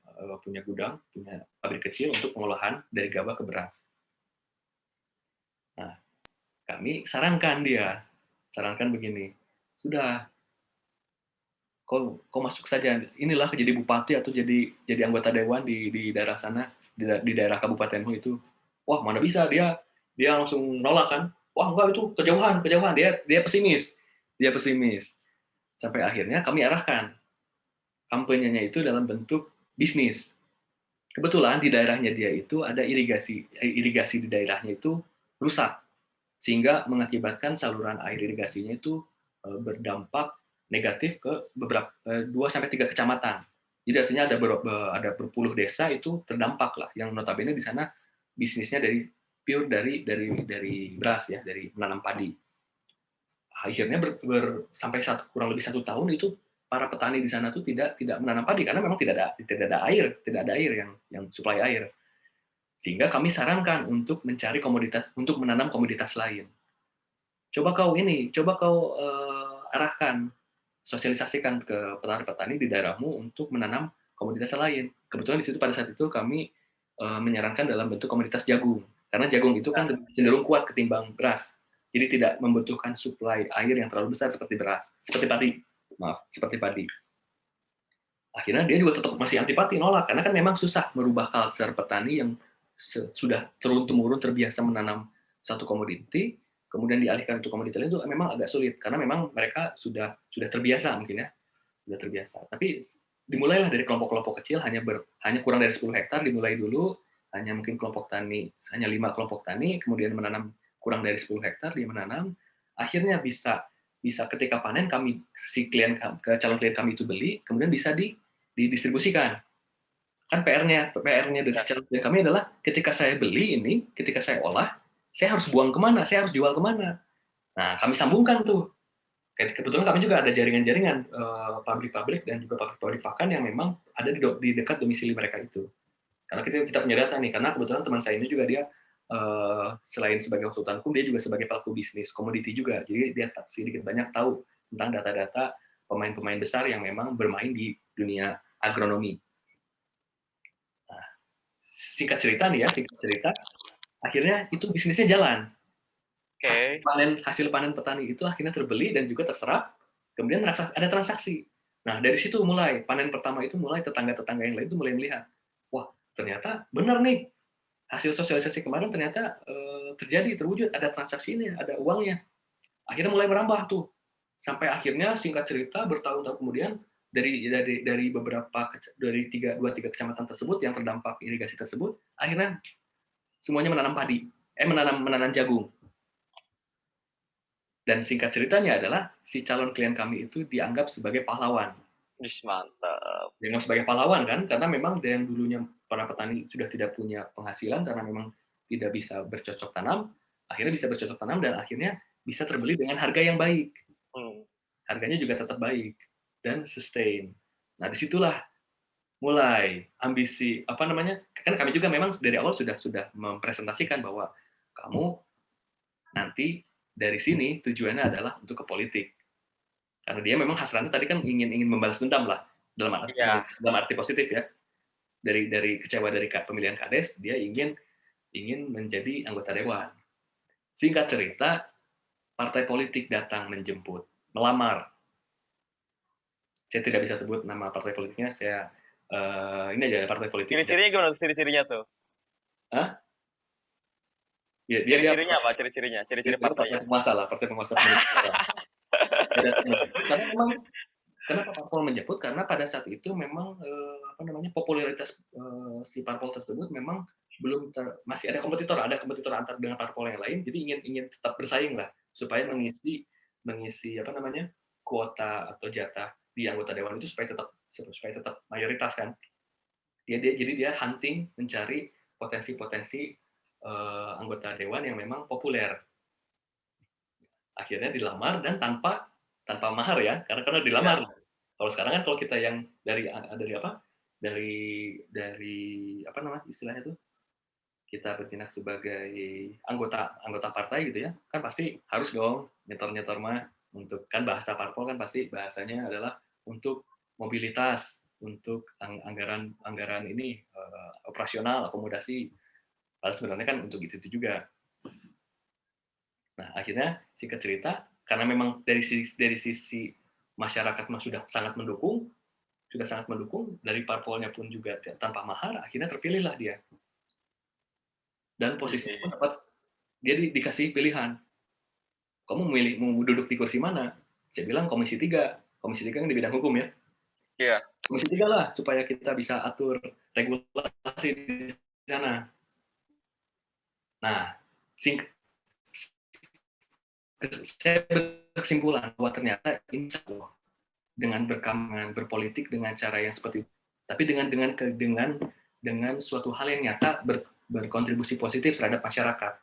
pabrik kecil untuk pengolahan dari gabah ke beras. Nah, kami sarankan begini, sudah kau masuk saja, inilah jadi bupati atau jadi anggota dewan di daerah sana, di daerah kabupatenmu itu. Wah, mana bisa, dia langsung nolak kan. Wah, enggak, itu kejauhan kejauhan, dia pesimis sampai akhirnya kami arahkan kampanyenya itu dalam bentuk bisnis. Kebetulan di daerahnya dia itu ada irigasi di daerahnya itu rusak, sehingga mengakibatkan saluran air irigasinya itu berdampak negatif ke beberapa 2 sampai 3 kecamatan. Jadi artinya ada berpuluh desa itu terdampak lah, yang notabene di sana bisnisnya pure dari beras ya, dari menanam padi. Akhirnya sampai kurang lebih 1 tahun itu para petani di sana tuh tidak menanam padi karena memang tidak ada air yang suplai air. Sehingga kami sarankan untuk mencari komoditas, untuk menanam komoditas lain. Coba kau arahkan, sosialisasikan ke petani-petani di daerahmu untuk menanam komoditas lain. Kebetulan di situ pada saat itu kami menyarankan dalam bentuk komoditas jagung, karena jagung itu kan cenderung kuat ketimbang beras, jadi tidak membutuhkan suplai air yang terlalu besar seperti padi. Akhirnya dia juga tetap masih antipati, nolak, karena kan memang susah merubah culture petani yang sudah turun-temurun terbiasa menanam satu komoditi, kemudian dialihkan untuk komoditi lain itu memang agak sulit, karena memang mereka sudah terbiasa mungkin ya, sudah terbiasa. Tapi dimulailah dari kelompok-kelompok kecil, hanya kurang dari 10 hektar, dimulai dulu, hanya mungkin kelompok tani, hanya 5 kelompok tani, kemudian menanam kurang dari 10 hektar, dia menanam, akhirnya bisa ketika panen calon klien kami itu beli, kemudian bisa didistribusikan. Kan PR-nya dari calon klien kami adalah ketika saya beli ini, ketika saya olah, saya harus buang kemana, saya harus jual kemana. Nah, kami sambungkan tuh. Kebetulan kami juga ada jaringan-jaringan pabrik-pabrik dan juga pabrik-pabrik pakan yang memang ada di dekat domisili mereka itu. Karena kita punya data nih, karena kebetulan teman saya ini juga dia selain sebagai konsultan hukum, dia juga sebagai pelaku bisnis komoditi juga. Jadi dia sedikit banyak tahu tentang data-data pemain-pemain besar yang memang bermain di dunia agronomi. Nah, singkat cerita, akhirnya itu bisnisnya jalan. Hasil panen petani itu akhirnya terbeli dan juga terserap, kemudian ada transaksi. Nah, dari situ mulai, panen pertama itu mulai tetangga-tetangga yang lain itu mulai melihat, wah, ternyata benar nih, hasil sosialisasi kemarin ternyata terwujud, ada transaksi ini, ada uangnya. Akhirnya mulai merambah tuh. Sampai akhirnya singkat cerita bertahun-tahun kemudian dari beberapa dari 2-3 kecamatan tersebut yang terdampak irigasi tersebut, akhirnya semuanya menanam padi, menanam jagung. Dan singkat ceritanya adalah si calon klien kami itu dianggap sebagai pahlawan. Mantap. Dianggap sebagai pahlawan kan, karena memang yang dulunya para petani sudah tidak punya penghasilan karena memang tidak bisa bercocok tanam, akhirnya bisa bercocok tanam dan akhirnya bisa terbeli dengan harga yang baik. Harganya juga tetap baik dan sustain. Nah, disitulah mulai ambisi kan kami juga memang dari awal sudah mempresentasikan bahwa kamu nanti dari sini tujuannya adalah untuk ke politik, karena dia memang hasratnya tadi kan ingin membalas dendam lah, dalam arti positif ya, dari kecewa dari pemilihan kades, dia ingin menjadi anggota dewan. Singkat cerita, partai politik datang menjemput, melamar. Saya tidak bisa sebut nama partai politiknya, ini aja partai politik. Ciri-cirinya gimana ciri-cirinya tuh? Hah? Ya, ciri-cirinya apa? Ciri-ciri partainya. Partai penguasa. Karena memang kenapa parpol menjemput? Karena pada saat itu memang popularitas si parpol tersebut memang masih ada kompetitor antar dengan parpol yang lain. Jadi ingin tetap bersaing lah supaya mengisi kuota atau jatah di anggota dewan itu supaya tetap mayoritas kan. Jadi dia hunting, mencari potensi-potensi anggota dewan yang memang populer. Akhirnya dilamar dan tanpa mahar ya, karena dilamar. Ya. Kalau sekarang kan kalau kita yang dari istilahnya tuh, kita bertindak sebagai anggota partai gitu ya, kan pasti harus dong nyetor mah, untuk kan bahasa parpol kan pasti bahasanya adalah untuk mobilitas, untuk anggaran ini operasional, akomodasi. Padahal sebenarnya kan untuk itu juga. Nah, akhirnya singkat cerita, karena memang dari sisi masyarakat sudah sangat mendukung, dari parpolnya pun juga tanpa mahar, akhirnya terpilihlah dia. Dan posisinya pun dia dikasih pilihan. Kamu mau duduk di kursi mana? Saya bilang Komisi 3. Komisi 3 kan di bidang hukum ya. Iya. Komisi 3 lah, supaya kita bisa atur regulasi di sana. Nah, saya berkesimpulan bahwa ternyata insya Allah dengan berkampanye, berpolitik dengan cara yang seperti itu. Tapi dengan suatu hal yang nyata berkontribusi positif terhadap masyarakat.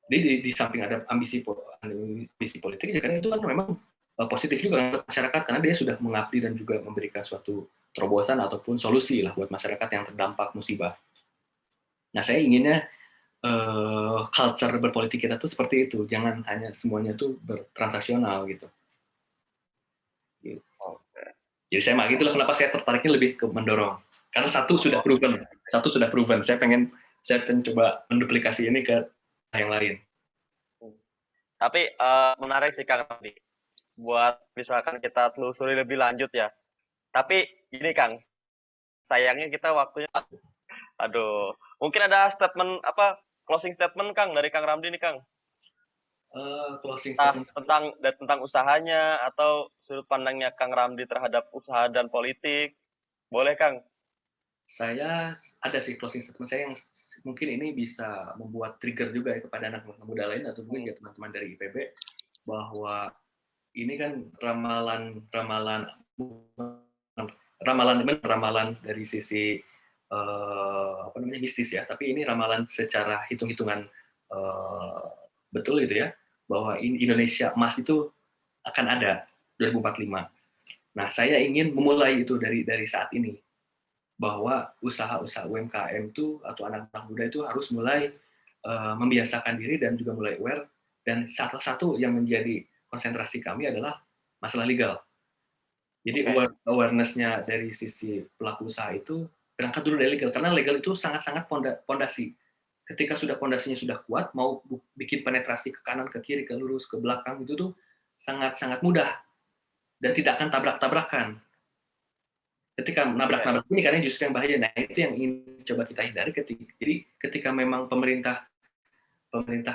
Jadi di samping ada ambisi politik, ya kan itu kan memang positif juga untuk masyarakat karena dia sudah mengabdi dan juga memberikan suatu terobosan ataupun solusi lah buat masyarakat yang terdampak musibah. Nah, saya inginnya culture berpolitik kita tuh seperti itu, jangan hanya semuanya tuh bertransaksional gitu. Oke. Jadi saya itulah kenapa saya tertariknya lebih ke mendorong. Karena satu sudah proven. Saya pengen coba menduplikasi ini ke yang lain. Tapi menarik sih Kang Randi. Buat misalkan kita telusuri lebih lanjut ya. Tapi ini Kang, sayangnya kita waktunya, aduh, mungkin ada statement closing statement Kang dari Kang Ramdi nih Kang. Closing statement Tentang usahanya atau sudut pandangnya Kang Ramdi terhadap usaha dan politik. Boleh Kang? Saya ada sih closing statement saya yang mungkin ini bisa membuat trigger juga ya kepada anak muda lain atau mungkin ya teman-teman dari IPB, bahwa ini kan ramalan dari sisi mistis ya, tapi ini ramalan secara hitung-hitungan betul gitu ya, bahwa Indonesia emas itu akan ada 2045. Nah, saya ingin memulai itu dari saat ini, bahwa usaha-usaha UMKM itu atau anak-anak muda itu harus mulai membiasakan diri dan juga mulai aware, dan salah satu yang menjadi konsentrasi kami adalah masalah legal. Jadi awareness-nya dari sisi pelaku usaha itu berangkat dulu dari legal, karena legal itu sangat-sangat pondasi. Ketika sudah pondasinya sudah kuat, mau bikin penetrasi ke kanan, ke kiri, ke lurus, ke belakang itu tuh sangat-sangat mudah dan tidak akan tabrak-tabrakan. Ketika nabrak-nabrak ini karena justru yang bahaya. Nah, itu yang ingin coba kita hindari. Jadi ketika memang pemerintah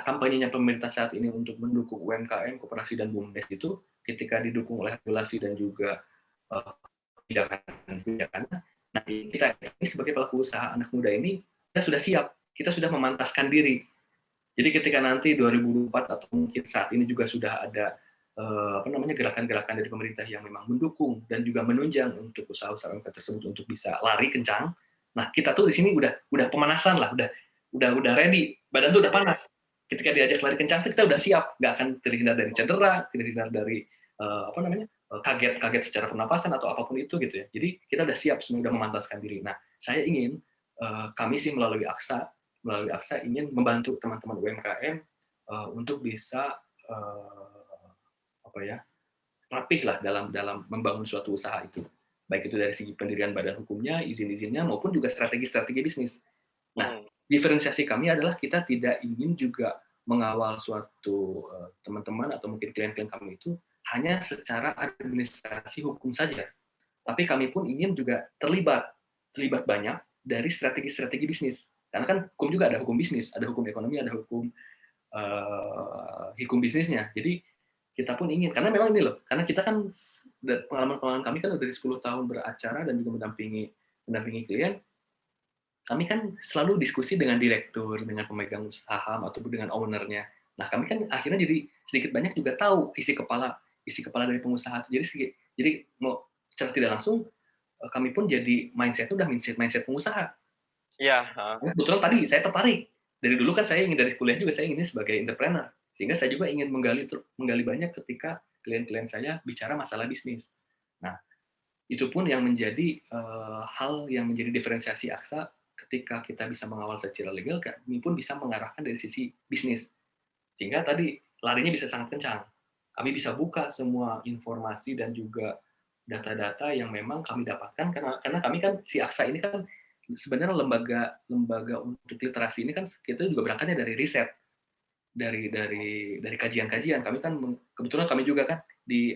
kampanyenya pemerintah saat ini untuk mendukung UMKM, koperasi dan BUMDes itu, ketika didukung oleh regulasi dan juga kebijakan. Nah, kita ini sebagai pelaku usaha anak muda ini, kita sudah siap, kita sudah memantaskan diri. Jadi ketika nanti 2024 atau mungkin saat ini juga sudah ada gerakan-gerakan dari pemerintah yang memang mendukung dan juga menunjang untuk usaha-usaha UMKM tersebut untuk bisa lari kencang. Nah, kita tuh di sini udah pemanasan lah, udah ready, badan tuh udah panas. Ketika diajak lari kencang, kita udah siap, nggak akan terhindar dari cedera, terhindar dari kaget secara pernapasan atau apapun itu gitu ya. Jadi kita udah siap, semua udah memantaskan diri. Nah, saya ingin kami sih melalui AXA ingin membantu teman-teman UMKM untuk bisa rapih lah dalam membangun suatu usaha itu. Baik itu dari segi pendirian badan hukumnya, izin-izinnya, maupun juga strategi-strategi bisnis. Nah, diferensiasi kami adalah kita tidak ingin juga mengawal suatu teman-teman atau mungkin klien-klien kami itu hanya secara administrasi hukum saja. Tapi kami pun ingin juga terlibat banyak dari strategi-strategi bisnis. Karena kan hukum juga ada hukum bisnis, ada hukum ekonomi, ada hukum bisnisnya. Jadi kita pun ingin, karena memang ini loh, karena kita kan pengalaman kami kan dari 10 tahun beracara dan juga mendampingi klien, kami kan selalu diskusi dengan direktur, dengan pemegang saham ataupun dengan ownernya. Nah, kami kan akhirnya jadi sedikit banyak juga tahu isi kepala dari pengusaha. Jadi mau secara tidak langsung kami pun jadi mindset pengusaha. Iya. Kebetulan tadi saya tertarik. Dari dulu kan saya ingin dari kuliah juga saya ingin sebagai entrepreneur. Sehingga saya juga ingin menggali banyak ketika klien-klien saya bicara masalah bisnis. Nah, itu pun yang menjadi hal yang menjadi diferensiasi AXA ketika kita bisa mengawal secara legal, kami pun bisa mengarahkan dari sisi bisnis. Sehingga tadi larinya bisa sangat kencang. Kami bisa buka semua informasi dan juga data-data yang memang kami dapatkan karena kami kan si AXA ini kan sebenarnya lembaga untuk literasi ini kan kita juga berangkatnya dari riset, dari kajian-kajian. Kami kan kebetulan kami juga kan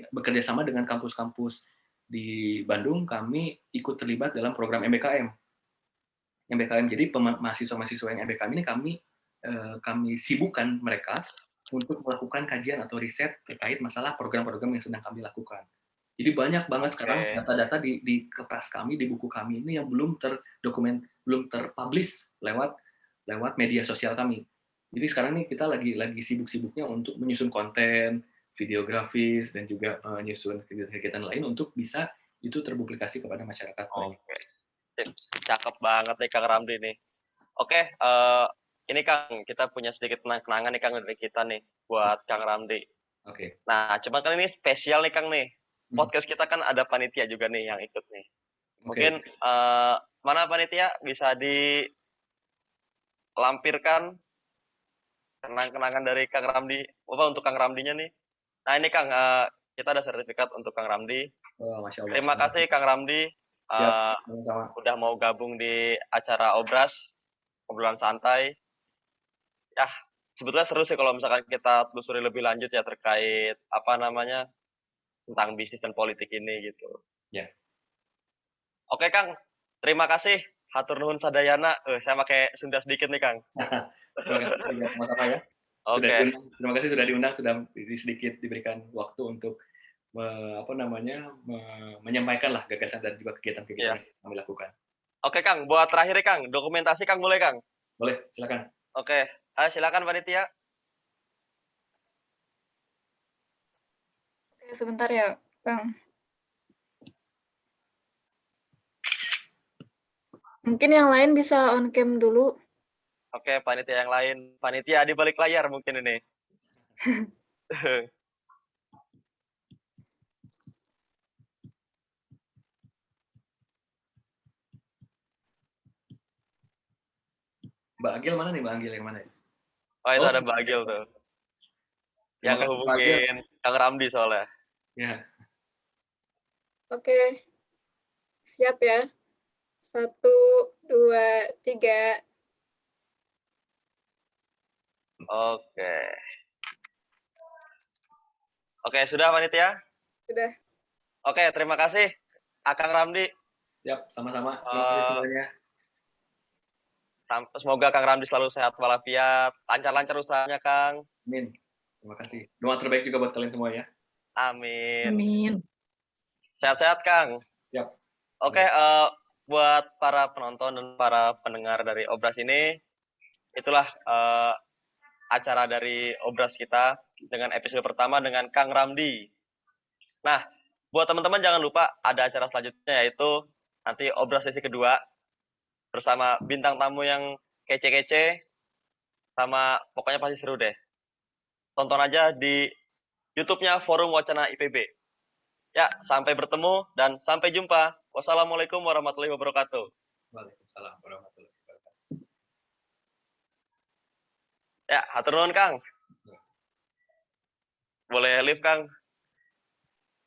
bekerja sama dengan kampus-kampus di Bandung, kami ikut terlibat dalam program MBKM. Jadi mahasiswa-mahasiswa yang MBKM ini kami sibukkan mereka untuk melakukan kajian atau riset terkait masalah program-program yang sedang kami lakukan. Jadi banyak banget sekarang data-data di kertas kami, di buku kami ini yang belum terdokumen, belum terpublish lewat media sosial kami. Jadi sekarang ini kita lagi sibuk-sibuknya untuk menyusun konten, videografis dan juga nyusun kegiatan-kegiatan lain untuk bisa itu terpublikasi kepada masyarakat banyak. Oke. Sip. Cakep banget nih Kang Ramdi nih. Oke, ini Kang, kita punya sedikit kenangan nih Kang dari kita nih buat Kang Ramdi. Oke. Nah, cuman kan ini spesial nih Kang nih. Hmm. Podcast kita kan ada panitia juga nih yang ikut nih. Oke. Mungkin mana panitia bisa dilampirkan kenang-kenangan dari Kang Ramdi, apa untuk Kang Ramdinya nih. Nah ini Kang, kita ada sertifikat untuk Kang Ramdi. Oh, Masya Allah. Terima kasih Kang Ramdi Siap, sama-sama. udah mau gabung di acara Obras, obrolan santai. Ya, sebetulnya seru sih kalau misalkan kita telusuri lebih lanjut ya terkait apa namanya tentang bisnis dan politik ini gitu. Ya. Oke Kang, terima kasih. Hatur nuhun sadayana. Saya pakai Sunda sedikit nih Kang. Terima kasih juga sama-sama ya. Sudah Oke. diundang. Terima kasih sudah diundang, sudah sedikit diberikan waktu untuk menyampaikan lah gagasan dan juga kegiatan-kegiatan Iya. yang kami lakukan. Oke Kang, buat terakhir Kang, dokumentasi Kang boleh Kang? Boleh, silakan. Oke, silakan panitia. Oke, sebentar ya, Bang. Mungkin yang lain bisa on cam dulu. Oke, panitia yang lain. Panitia di balik layar mungkin ini. Mbak Agil mana nih? Mbak Agil yang mana? Oh, itu ada Mbak Agil tuh. Yang ngehubungin Kang Ramdi soalnya. Ya. Oke. Siap ya. 1, 2, 3. Oke. Oke, sudah panitia? Sudah. Oke, terima kasih Kang Ramdi. Siap, sama-sama. Terima kasih semuanya. Semoga Kang Ramdi selalu sehat walafiat, lancar-lancar usahanya Kang. Amin. Terima kasih. Doa terbaik juga buat kalian semua ya. Amin. Amin. Sehat-sehat Kang. Siap. Oke, buat para penonton dan para pendengar dari Obras ini, itulah acara dari Obras kita dengan episode pertama dengan Kang Ramdi. Nah, buat teman-teman jangan lupa ada acara selanjutnya yaitu nanti Obras sesi kedua bersama bintang tamu yang kece-kece sama pokoknya pasti seru deh. Tonton aja di YouTube-nya Forum Wacana IPB. Ya, sampai bertemu dan sampai jumpa. Wassalamualaikum warahmatullahi wabarakatuh. Waalaikumsalam warahmatullahi wabarakatuh. Ya, hatur nuhun Kang. Boleh live Kang.